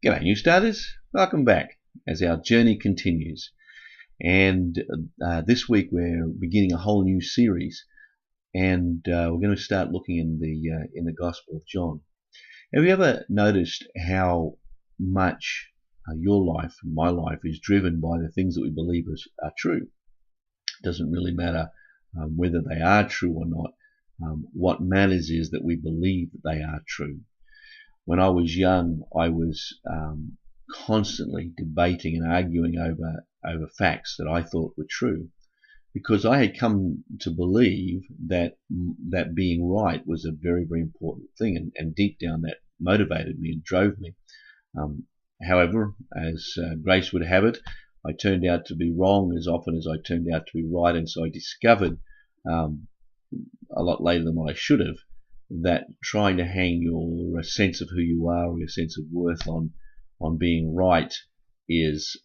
G'day new starters, welcome back as our journey continues, and this week we're beginning a whole new series, and we're going to start looking in the Gospel of John. Have you ever noticed how much your life and my life is driven by the things that we believe are true? It doesn't really matter whether they are true or not. What matters is that we believe that they are true. When I was young, I was constantly debating and arguing over facts that I thought were true, because I had come to believe that being right was a very, very important thing, and deep down that motivated me and drove me. However, as grace would have it, I turned out to be wrong as often as I turned out to be right, and so I discovered a lot later than what I should have, that trying to hang your sense of who you are or your sense of worth on being right is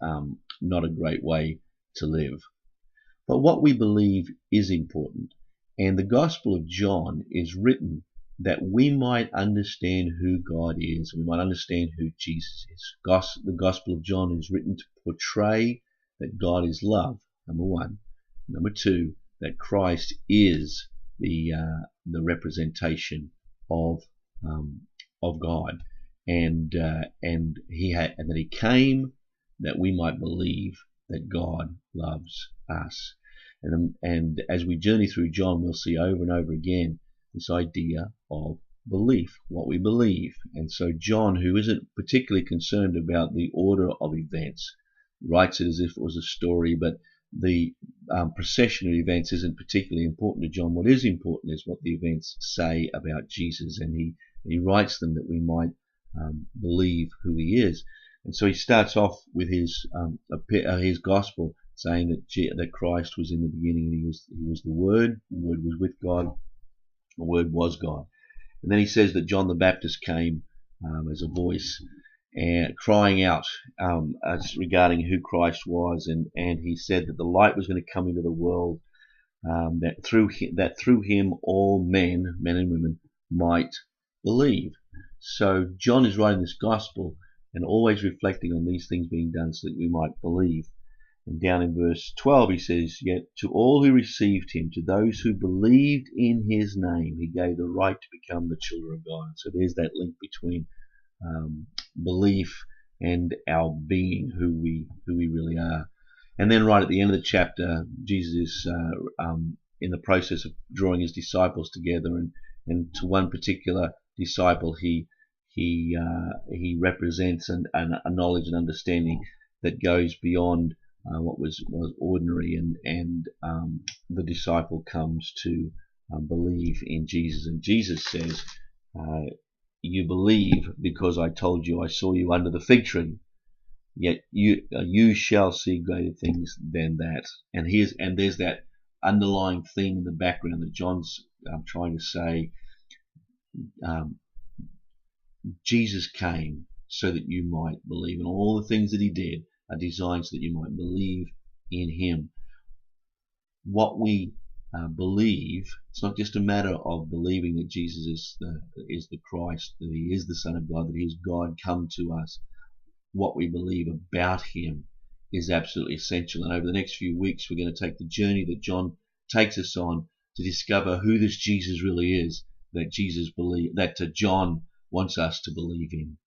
not a great way to live. But what we believe is important, and the Gospel of John is written that we might understand who God is, we might understand who Jesus is. The Gospel of John is written to portray that God is love, number one. Number two, that Christ is the representation of God, and that He came that we might believe that God loves us. And as we journey through John, we'll see over and over again this idea of belief, what we believe. And so John, who isn't particularly concerned about the order of events, writes it as if it was a story, but the procession of events isn't particularly important to John. What is important is what the events say about Jesus, and he writes them that we might believe who He is. And so he starts off with his gospel, saying that Christ was in the beginning, and he was the Word was with God, the Word was God. And then he says that John the Baptist came as a voice, and crying out regarding who Christ was, and he said that the light was going to come into the world, that through him all men and women, might believe. So John is writing this gospel and always reflecting on these things being done so that we might believe. And down in verse 12 he says, "Yet to all who received him, to those who believed in his name, he gave the right to become the children of God." So there's that link between belief and our being, who we really are. And then right at the end of the chapter, Jesus is in the process of drawing his disciples together, and to one particular disciple he represents a knowledge and understanding that goes beyond what was ordinary, and the disciple comes to believe in Jesus. And Jesus says, "You believe because I told you I saw you under the fig tree. Yet you shall see greater things than that." And there's that underlying theme in the background that John's trying to say. Jesus came so that you might believe, and all the things that he did are designed so that you might believe in him. What we believe, it's not just a matter of believing that Jesus is the Christ, that he is the Son of God, that he is God come to us. What we believe about him is absolutely essential. And over the next few weeks, we're going to take the journey that John takes us on to discover who this Jesus really is, that John wants us to believe in.